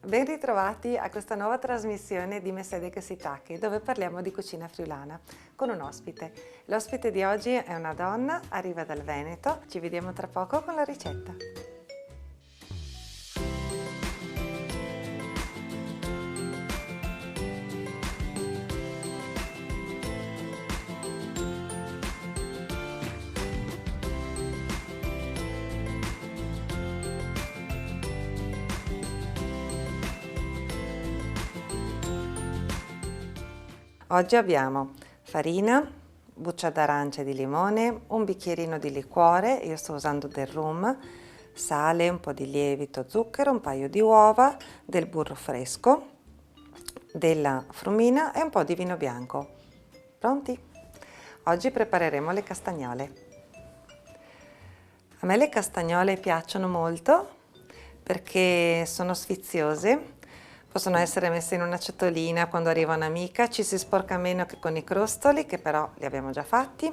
Ben ritrovati a questa nuova trasmissione di Mesedeke Sitake, dove parliamo di cucina friulana con un ospite. L'ospite di oggi è una donna, arriva dal Veneto. Ci vediamo tra poco con la ricetta. Oggi abbiamo farina, buccia d'arancia e di limone, un bicchierino di liquore, io sto usando del rum, sale, un po' di lievito, zucchero, un paio di uova, del burro fresco, della frumina e un po' di vino bianco. Pronti? Oggi prepareremo le castagnole. A me le castagnole piacciono molto perché sono sfiziose. Possono essere messe in una ciotolina quando arriva un'amica, ci si sporca meno che con i crostoli, che però li abbiamo già fatti,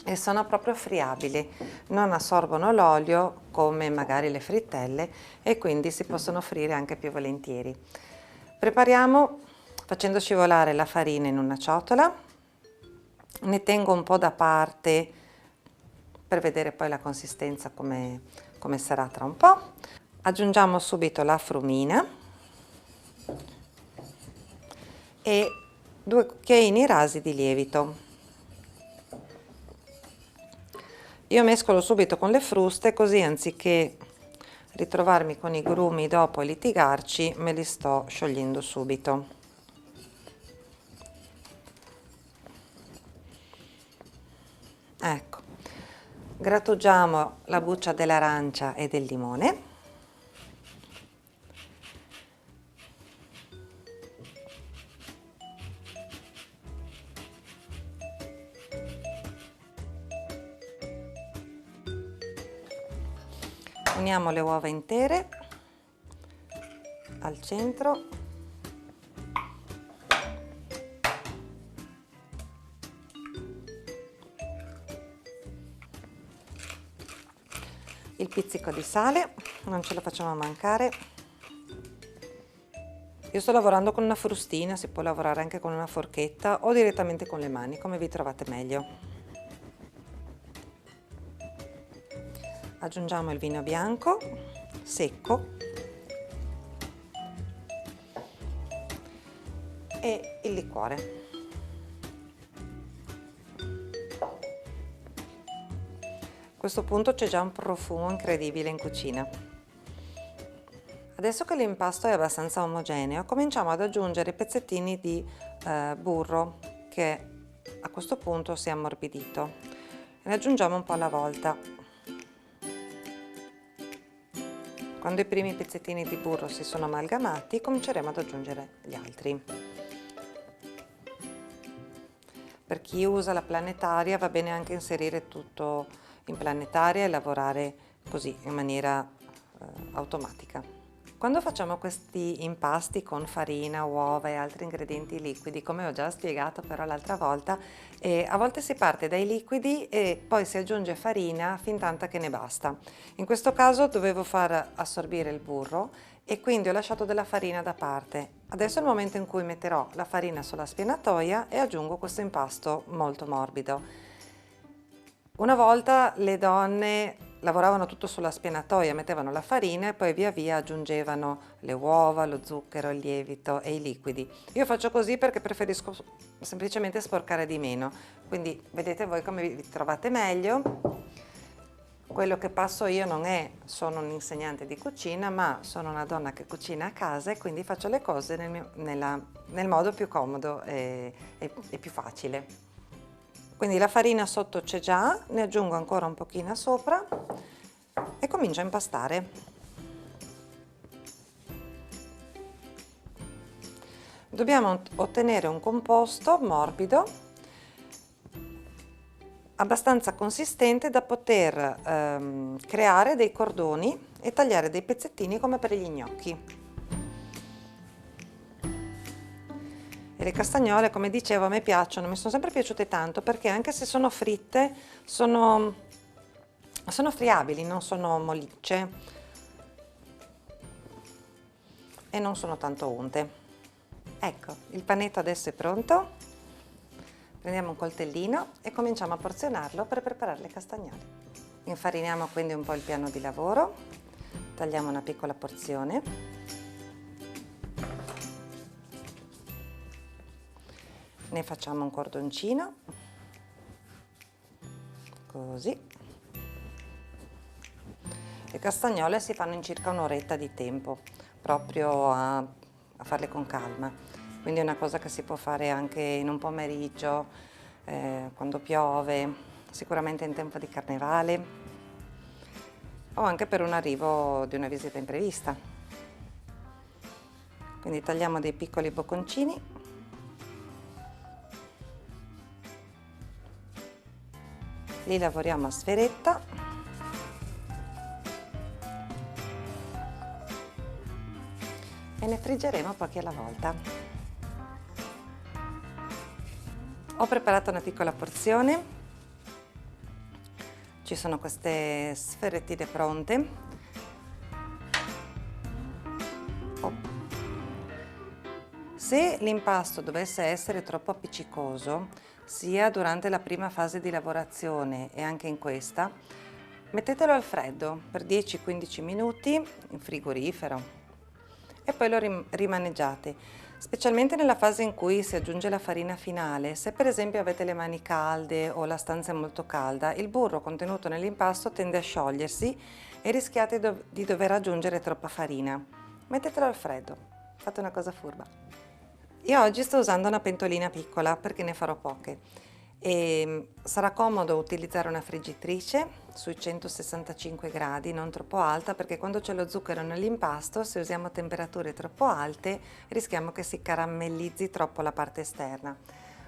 e sono proprio friabili, non assorbono l'olio come magari le frittelle e quindi si possono frire anche più volentieri. Prepariamo facendo scivolare la farina in una ciotola, ne tengo un po' da parte per vedere poi la consistenza come sarà tra un po'. Aggiungiamo subito la frumina e 2 cucchiaini rasi di lievito. Io mescolo subito con le fruste, così anziché ritrovarmi con i grumi dopo e litigarci, me li sto sciogliendo subito. Ecco, grattugiamo la buccia dell'arancia e del limone. Uniamo le uova intere al centro. Il pizzico di sale, non ce lo facciamo mancare. Io sto lavorando con una frustina, si può lavorare anche con una forchetta o direttamente con le mani, come vi trovate meglio. Aggiungiamo il vino bianco secco e il liquore. A questo punto c'è già un profumo incredibile in cucina. Adesso che l'impasto è abbastanza omogeneo, cominciamo ad aggiungere i pezzettini di burro che a questo punto si è ammorbidito. Ne aggiungiamo un po' alla volta. Quando i primi pezzettini di burro si sono amalgamati, cominceremo ad aggiungere gli altri. Per chi usa la planetaria va bene anche inserire tutto in planetaria e lavorare così in maniera automatica. Quando facciamo questi impasti con farina, uova e altri ingredienti liquidi, come ho già spiegato però l'altra volta, a volte si parte dai liquidi e poi si aggiunge farina fin tanta che ne basta. In questo caso dovevo far assorbire il burro e quindi ho lasciato della farina da parte. Adesso è il momento in cui metterò la farina sulla spianatoia e aggiungo questo impasto molto morbido. Una volta le donne lavoravano tutto sulla spianatoia, mettevano la farina e poi via via aggiungevano le uova, lo zucchero, il lievito e i liquidi. Io faccio così perché preferisco semplicemente sporcare di meno, quindi vedete voi come vi trovate meglio. Quello che passo io non è, sono un insegnante di cucina, ma sono una donna che cucina a casa e quindi faccio le cose nel modo più comodo e più facile. Quindi la farina sotto c'è già, ne aggiungo ancora un pochino sopra e comincio a impastare. Dobbiamo ottenere un composto morbido, abbastanza consistente da poter creare dei cordoni e tagliare dei pezzettini come per gli gnocchi. E le castagnole, come dicevo, a me piacciono, mi sono sempre piaciute tanto perché anche se sono fritte sono friabili, non sono mollicce. e non sono tanto unte. Ecco, il panetto adesso è pronto. Prendiamo un coltellino e cominciamo a porzionarlo per preparare le castagnole. Infariniamo quindi un po' il piano di lavoro, tagliamo una piccola porzione. Ne facciamo un cordoncino, così. Le castagnole si fanno in circa un'oretta di tempo, proprio a farle con calma, quindi è una cosa che si può fare anche in un pomeriggio, quando piove, sicuramente in tempo di carnevale o anche per un arrivo di una visita imprevista. Quindi tagliamo dei piccoli bocconcini, li lavoriamo a sferetta e ne friggeremo pochi alla volta. Ho preparato una piccola porzione, ci sono queste sferettine pronte. Se l'impasto dovesse essere troppo appiccicoso, sia durante la prima fase di lavorazione e anche in questa, mettetelo al freddo per 10-15 minuti in frigorifero e poi lo rimaneggiate, specialmente nella fase in cui si aggiunge la farina finale. Se per esempio avete le mani calde o la stanza è molto calda, il burro contenuto nell'impasto tende a sciogliersi e rischiate di dover aggiungere troppa farina. Mettetelo al freddo, fate una cosa furba. Io oggi sto usando una pentolina piccola perché ne farò poche. E sarà comodo utilizzare una friggitrice sui 165 gradi, non troppo alta, perché quando c'è lo zucchero nell'impasto, se usiamo temperature troppo alte, rischiamo che si caramellizzi troppo la parte esterna.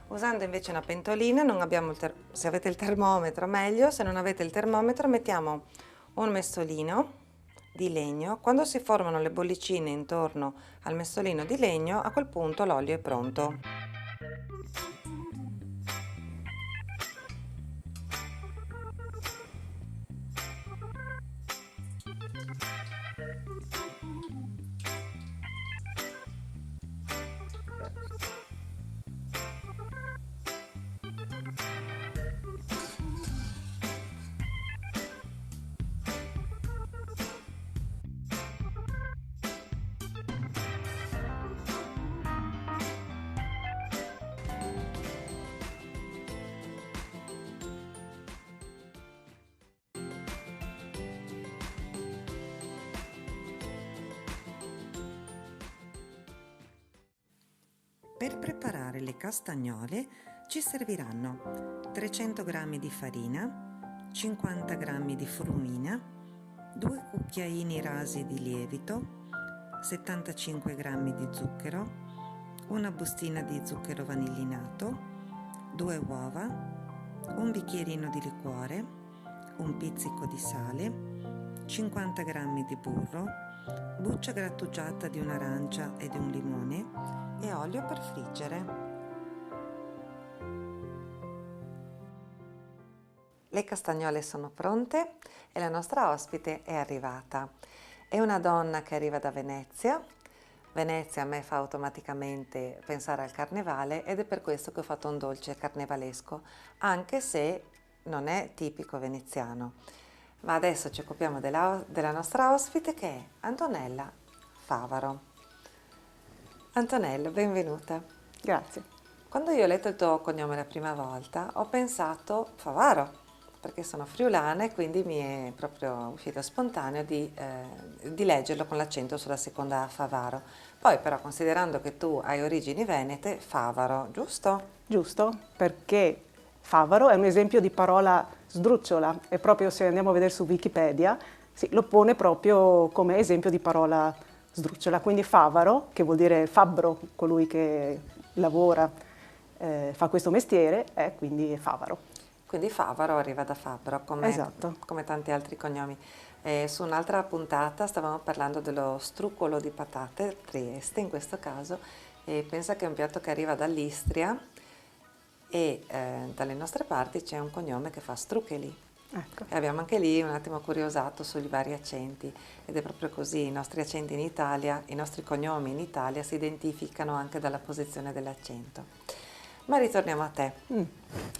Usando invece una pentolina, se avete il termometro meglio, se non avete il termometro mettiamo un mestolino di legno. Quando si formano le bollicine intorno al mestolino di legno, a quel punto l'olio è pronto. Per preparare le castagnole ci serviranno 300 g di farina, 50 g di frumina, 2 cucchiaini rasi di lievito, 75 g di zucchero, una bustina di zucchero vanillinato, 2 uova, un bicchierino di liquore, un pizzico di sale, 50 g di burro, buccia grattugiata di un'arancia e di un limone e olio per friggere. Le castagnole sono pronte e la nostra ospite è arrivata. È una donna che arriva da Venezia. Venezia a me fa automaticamente pensare al carnevale ed è per questo che ho fatto un dolce carnevalesco, anche se non è tipico veneziano. Ma adesso ci occupiamo della nostra ospite, che è Antonella Favaro. Antonella, benvenuta. Grazie. Quando io ho letto il tuo cognome la prima volta ho pensato Favaro, perché sono friulana e quindi mi è proprio uscito spontaneo di leggerlo con l'accento sulla seconda A, Favaro. Poi però, considerando che tu hai origini venete, Favaro, giusto? Giusto, perché Favaro è un esempio di parola sdrucciola e proprio se andiamo a vedere su Wikipedia lo pone proprio come esempio di parola sdrucciola. Quindi Favaro, che vuol dire fabbro, colui che lavora, fa questo mestiere, è quindi Favaro. Quindi Favaro arriva da fabbro, come, Esatto. come tanti altri cognomi. Su un'altra puntata stavamo parlando dello struccolo di patate, Trieste in questo caso, e pensa che è un piatto che arriva dall'Istria e dalle nostre parti c'è un cognome che fa struccheli. Ecco. E abbiamo anche lì un attimo curiosato sugli vari accenti ed è proprio così, i nostri accenti in Italia, i nostri cognomi in Italia si identificano anche dalla posizione dell'accento. Ma ritorniamo a te.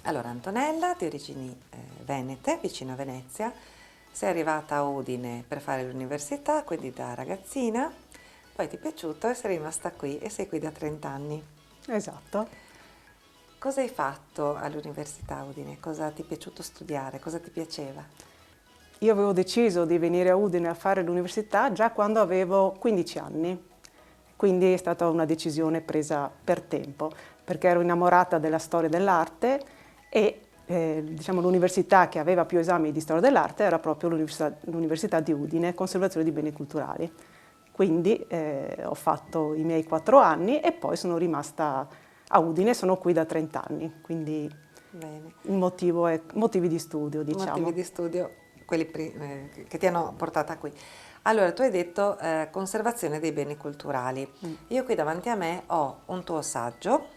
Allora, Antonella, di origini venete, vicino a Venezia, sei arrivata a Udine per fare l'università, quindi da ragazzina, poi ti è piaciuto e sei rimasta qui e sei qui da 30 anni. Esatto. Cosa hai fatto all'università a Udine? Cosa ti è piaciuto studiare? Cosa ti piaceva? Io avevo deciso di venire a Udine a fare l'università già quando avevo 15 anni, quindi è stata una decisione presa per tempo, perché ero innamorata della storia dell'arte e diciamo, l'università che aveva più esami di storia dell'arte era proprio l'Università di Udine, Conservazione di Beni Culturali. Quindi ho fatto i miei 4 anni e poi sono rimasta a Udine, sono qui da 30 anni, quindi Bene. il motivo è motivi di studio, diciamo. Motivi di studio, quelli che ti hanno portata qui. Allora, tu hai detto conservazione dei beni culturali. Io qui davanti a me ho un tuo saggio,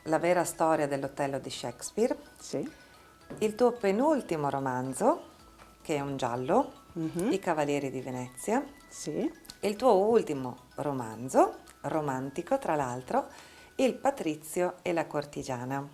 La vera storia dell'Otello di Shakespeare, Sì. il tuo penultimo romanzo, che è un giallo, I Cavalieri di Venezia, Sì. e il tuo ultimo romanzo, romantico tra l'altro, Il Patrizio e la Cortigiana.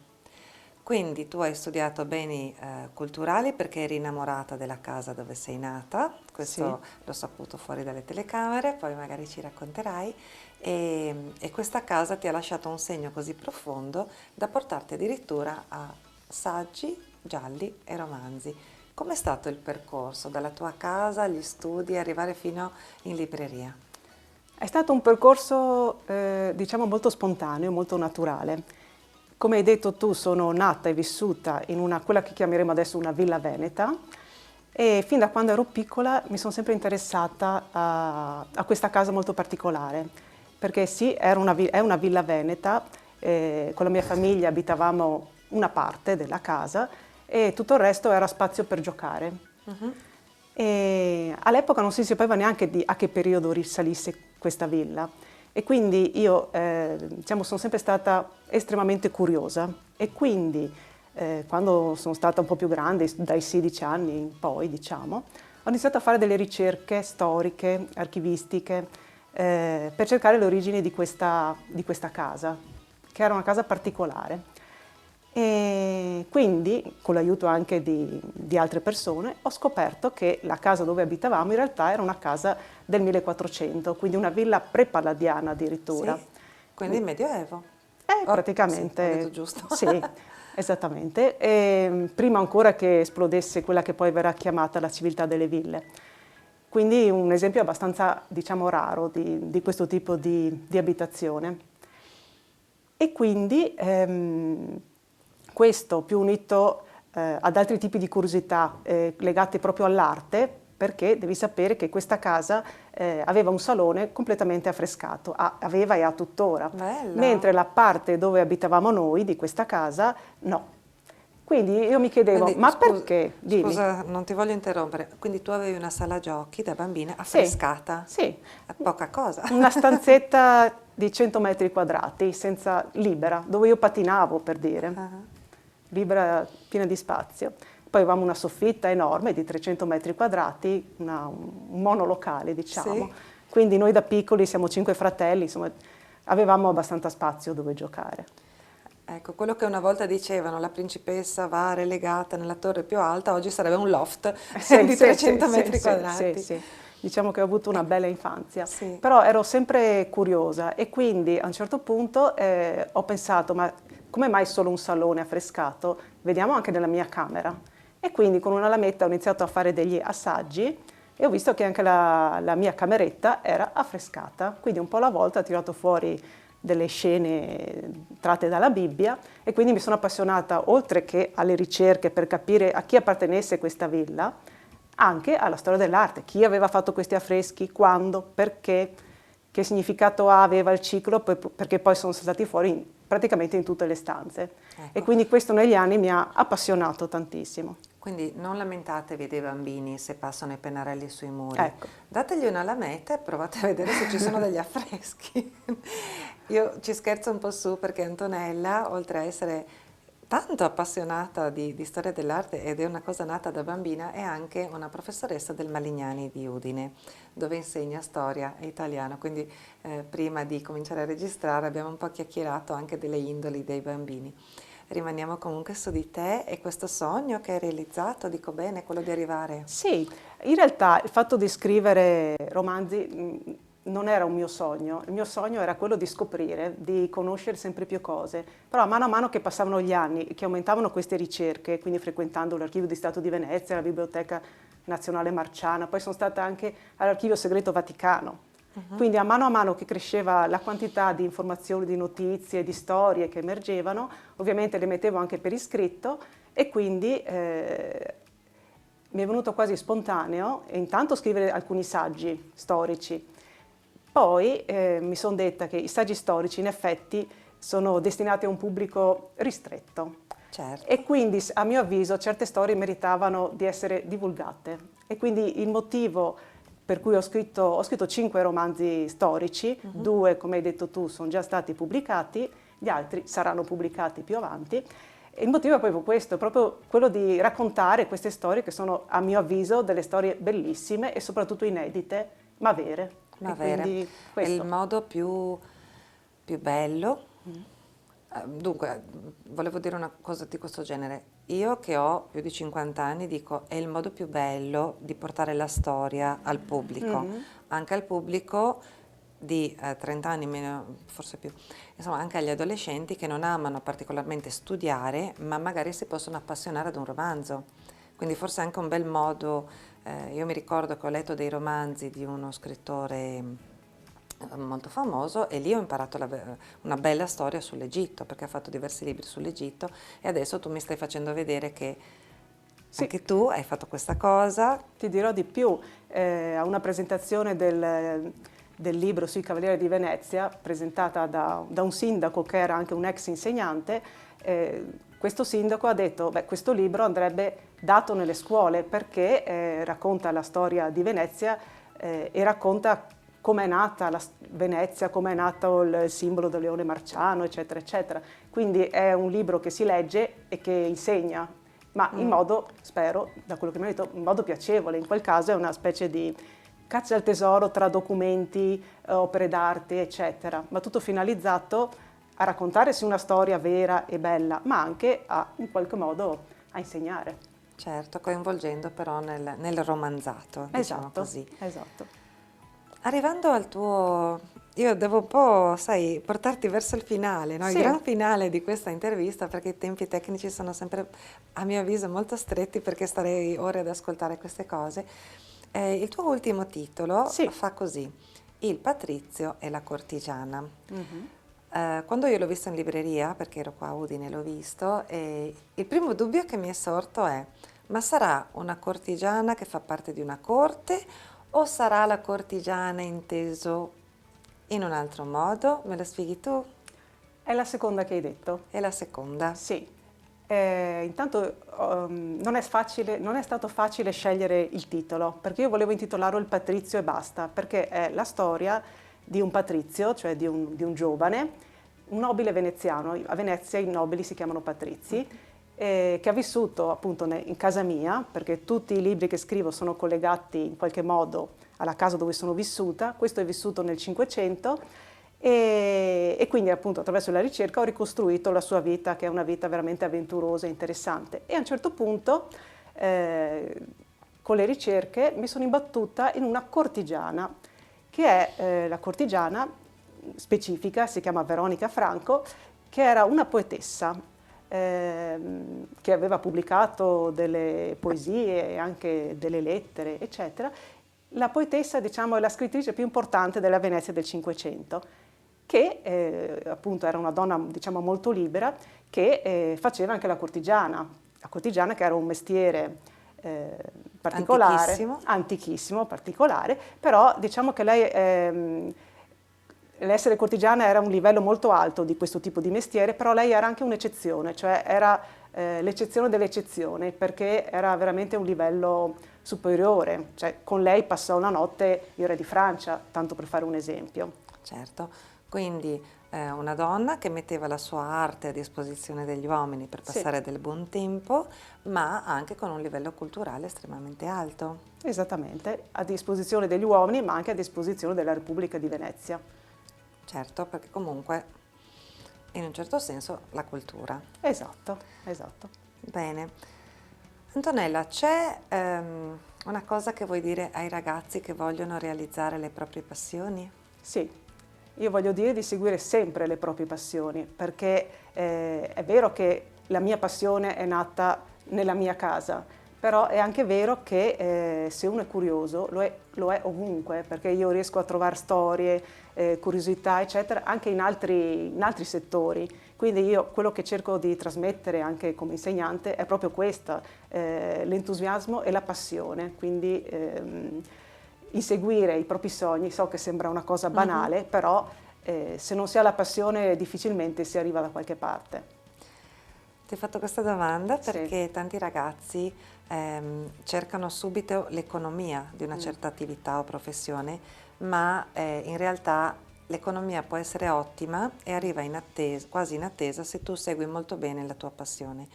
Quindi tu hai studiato beni culturali perché eri innamorata della casa dove sei nata, questo l'ho saputo fuori dalle telecamere, poi magari ci racconterai, e questa casa ti ha lasciato un segno così profondo da portarti addirittura a saggi, gialli e romanzi. Com'è stato il percorso dalla tua casa agli studi, arrivare fino in libreria? È stato un percorso, diciamo, molto spontaneo, molto naturale. Come hai detto tu, sono nata e vissuta in quella che chiameremo adesso una villa veneta e fin da quando ero piccola mi sono sempre interessata a questa casa molto particolare, perché sì, è una villa veneta, con la mia famiglia abitavamo una parte della casa e tutto il resto era spazio per giocare. E all'epoca non si sapeva neanche a che periodo risalisse questa villa e quindi io diciamo, sono sempre stata estremamente curiosa e quindi quando sono stata un po' più grande, dai 16 anni in poi diciamo, ho iniziato a fare delle ricerche storiche, archivistiche per cercare le origini di questa casa, che era una casa particolare. E quindi, con l'aiuto anche di altre persone, ho scoperto che la casa dove abitavamo in realtà era una casa del 1400, quindi una villa pre-palladiana addirittura. Sì, quindi il Medioevo. Praticamente, sì, ho detto giusto. sì, esattamente. E, prima ancora che esplodesse quella che poi verrà chiamata la civiltà delle ville. Quindi un esempio abbastanza, diciamo, raro di questo tipo di abitazione. E quindi questo più unito ad altri tipi di curiosità legate proprio all'arte, perché devi sapere che questa casa aveva un salone completamente affrescato, aveva e ha tuttora, Bello. mentre la parte dove abitavamo noi di questa casa no. Quindi io mi chiedevo, Quindi, ma perché? Dimmi. Scusa, non ti voglio interrompere. Quindi tu avevi una sala giochi da bambina Sì, affrescata? sì. Poca cosa. Una stanzetta di 100 metri quadrati, libera, dove io patinavo, per dire. Libera, piena di spazio. Poi avevamo una soffitta enorme di 300 metri quadrati, un monolocale, diciamo. Sì. Quindi noi da piccoli, siamo 5 fratelli, insomma, avevamo abbastanza spazio dove giocare. Ecco, quello che una volta dicevano, la principessa va relegata nella torre più alta, oggi sarebbe un loft di 300 metri quadrati. Sì. Diciamo che ho avuto una bella infanzia, Sì. però ero sempre curiosa e quindi a un certo punto ho pensato, ma come mai solo un salone affrescato? Vediamo anche nella mia camera. E quindi con una lametta ho iniziato a fare degli assaggi e ho visto che anche la mia cameretta era affrescata, quindi un po' alla volta ho tirato fuori delle scene tratte dalla Bibbia e quindi mi sono appassionata, oltre che alle ricerche per capire a chi appartenesse questa villa, anche alla storia dell'arte, chi aveva fatto questi affreschi, quando, perché, che significato aveva il ciclo, perché poi sono saltati fuori praticamente in tutte le stanze. Ecco. E quindi questo negli anni mi ha appassionato tantissimo. Quindi non lamentatevi dei bambini se passano i pennarelli sui muri. Ecco. Dategli una lametta e provate a vedere se ci sono degli affreschi. Io ci scherzo un po' su perché Antonella, oltre a essere tanto appassionata di storia dell'arte ed è una cosa nata da bambina, è anche una professoressa del Malignani di Udine, dove insegna storia e italiano, quindi prima di cominciare a registrare abbiamo un po' chiacchierato anche delle indoli dei bambini. Rimaniamo comunque su di te e questo sogno che hai realizzato, dico bene, quello di arrivare. Sì, in realtà il fatto di scrivere romanzi non era un mio sogno, il mio sogno era quello di scoprire, di conoscere sempre più cose, però a mano che passavano gli anni, che aumentavano queste ricerche, quindi frequentando l'Archivio di Stato di Venezia, la Biblioteca Nazionale Marciana, poi sono stata anche all'Archivio Segreto Vaticano. Quindi a mano che cresceva la quantità di informazioni, di notizie, di storie che emergevano, ovviamente le mettevo anche per iscritto e quindi mi è venuto quasi spontaneo intanto scrivere alcuni saggi storici. Poi mi sono detta che i saggi storici in effetti sono destinati a un pubblico ristretto. Certo. E quindi a mio avviso certe storie meritavano di essere divulgate. E quindi il motivo per cui ho scritto 5 romanzi storici, 2, come hai detto tu, sono già stati pubblicati, gli altri saranno pubblicati più avanti. E il motivo è proprio questo, è proprio quello di raccontare queste storie che sono, a mio avviso, delle storie bellissime e soprattutto inedite, ma vere. Ma E vere. quindi È questo. il modo più bello. Dunque, volevo dire una cosa di questo genere. Io che ho più di 50 anni dico è il modo più bello di portare la storia al pubblico, anche al pubblico di 30 anni, meno, forse più, insomma anche agli adolescenti che non amano particolarmente studiare, ma magari si possono appassionare ad un romanzo. Quindi forse è anche un bel modo, io mi ricordo che ho letto dei romanzi di uno scrittore molto famoso e lì ho imparato una bella storia sull'Egitto, perché ha fatto diversi libri sull'Egitto e adesso tu mi stai facendo vedere che Sì. anche tu hai fatto questa cosa. Ti dirò di più, a una presentazione del libro sui Cavalieri di Venezia, presentata da un sindaco che era anche un ex insegnante, questo sindaco ha detto che questo libro andrebbe dato nelle scuole perché racconta la storia di Venezia e racconta come è nata Venezia, come è nato il simbolo del leone marciano, eccetera, eccetera. Quindi è un libro che si legge e che insegna, ma in modo, spero, da quello che mi ha detto, in modo piacevole. In quel caso è una specie di caccia al tesoro tra documenti, opere d'arte, eccetera, ma tutto finalizzato a raccontare sì una storia vera e bella, ma anche in qualche modo a insegnare. Certo, coinvolgendo però nel romanzato, diciamo così. Esatto. Arrivando al tuo, io devo un po', sai, portarti verso il finale, no? Il Sì. gran finale di questa intervista, perché i tempi tecnici sono sempre, a mio avviso, molto stretti perché starei ore ad ascoltare queste cose. Il tuo ultimo titolo Sì. fa così, Il Patrizio e la cortigiana. Quando io l'ho visto in libreria, perché ero qua a Udine, l'ho visto, e il primo dubbio che mi è sorto è, ma sarà una cortigiana che fa parte di una corte o sarà la cortigiana inteso in un altro modo? Me lo spieghi tu? È la seconda che hai detto? È la seconda. Sì. Intanto non è stato facile scegliere il titolo, perché io volevo intitolarlo Il Patrizio e basta, perché è la storia di un patrizio, cioè di un giovane, un nobile veneziano. A Venezia i nobili si chiamano patrizi, che ha vissuto appunto in casa mia, perché tutti i libri che scrivo sono collegati in qualche modo alla casa dove sono vissuta. Questo è vissuto nel Cinquecento e quindi appunto attraverso la ricerca ho ricostruito la sua vita, che è una vita veramente avventurosa e interessante. E a un certo punto con le ricerche mi sono imbattuta in una cortigiana, che è la cortigiana specifica, si chiama Veronica Franco, che era una poetessa che aveva pubblicato delle poesie e anche delle lettere, eccetera. La poetessa, diciamo, è la scrittrice più importante della Venezia del Cinquecento, che appunto era una donna, diciamo, molto libera, che faceva anche la cortigiana che era un mestiere particolare, antichissimo, particolare, però diciamo che lei l'essere cortigiana era un livello molto alto di questo tipo di mestiere, però lei era anche un'eccezione, cioè era l'eccezione dell'eccezione, perché era veramente un livello superiore. Cioè, con lei passò una notte il re di Francia, tanto per fare un esempio. Certo, Quindi una donna che metteva la sua arte a disposizione degli uomini per Sì. passare del buon tempo, ma anche con un livello culturale estremamente alto. Esattamente, a disposizione degli uomini, ma anche a disposizione della Repubblica di Venezia. Certo, perché comunque in un certo senso la cultura. Esatto, esatto. Bene. Antonella, c'è una cosa che vuoi dire ai ragazzi che vogliono realizzare le proprie passioni? Sì, io voglio dire di seguire sempre le proprie passioni, perché è vero che la mia passione è nata nella mia casa, però è anche vero che se uno è curioso lo è ovunque, perché io riesco a trovare storie, curiosità, eccetera, anche in altri settori. Quindi io quello che cerco di trasmettere anche come insegnante è proprio questo, l'entusiasmo e la passione. Quindi inseguire i propri sogni, so che sembra una cosa banale, però se non si ha la passione difficilmente si arriva da qualche parte. Ti ho fatto questa domanda Sì. perché tanti ragazzi cercano subito l'economia di una certa attività o professione, ma in realtà l'economia può essere ottima e arriva quasi in attesa se tu segui molto bene la tua passione.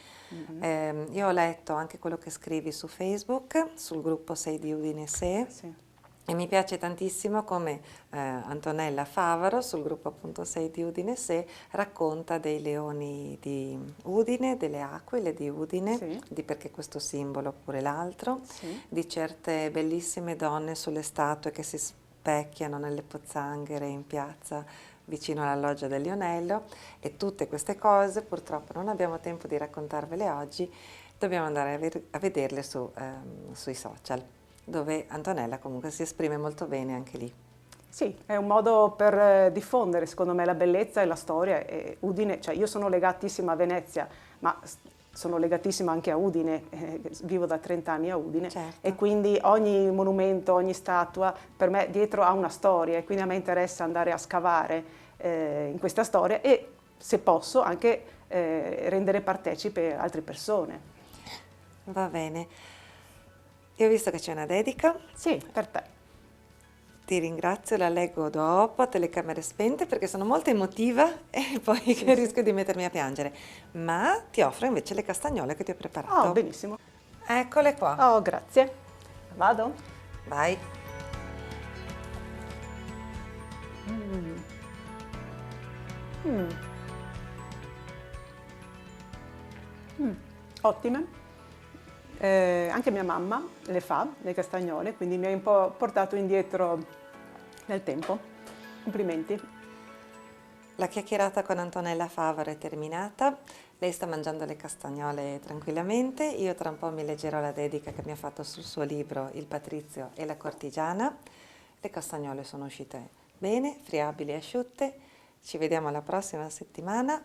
Io ho letto anche quello che scrivi su Facebook, sul gruppo Sei di Udine Se. Sì. E mi piace tantissimo come Antonella Favaro, sul gruppo appunto 6 di Udine Se, racconta dei leoni di Udine, delle aquile di Udine, Sì. di perché questo simbolo oppure l'altro, Sì. di certe bellissime donne sulle statue che si specchiano nelle pozzanghere in piazza vicino alla loggia del Lionello, e tutte queste cose purtroppo non abbiamo tempo di raccontarvele oggi, dobbiamo andare a vederle sui social, dove Antonella comunque si esprime molto bene anche lì. Sì, è un modo per diffondere secondo me la bellezza e la storia. E Udine, cioè io sono legatissima a Venezia, ma sono legatissima anche a Udine, vivo da 30 anni a Udine, Certo. e quindi ogni monumento, ogni statua per me dietro ha una storia, e quindi a me interessa andare a scavare in questa storia e, se posso, anche rendere partecipe altre persone. Va bene. Io ho visto che c'è una dedica, Sì, per te. ti ringrazio, la leggo dopo a telecamere spente perché sono molto emotiva e poi Sì. rischio di mettermi a piangere, ma ti offro invece le castagnole che ti ho preparato. Oh, benissimo. Eccole qua. Oh, grazie. Vado? Vai. Ottime. Anche mia mamma le fa, le castagnole, quindi mi hai un po' portato indietro nel tempo. Complimenti. La chiacchierata con Antonella Favaro è terminata, lei sta mangiando le castagnole tranquillamente, io tra un po' mi leggerò la dedica che mi ha fatto sul suo libro Il Patrizio e la Cortigiana. Le castagnole sono uscite bene, friabili e asciutte. Ci vediamo la prossima settimana.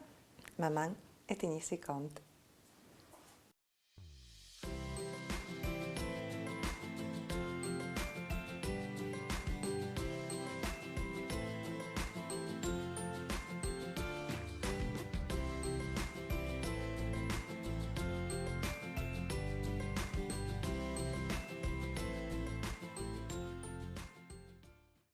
Maman e Tigny si compte.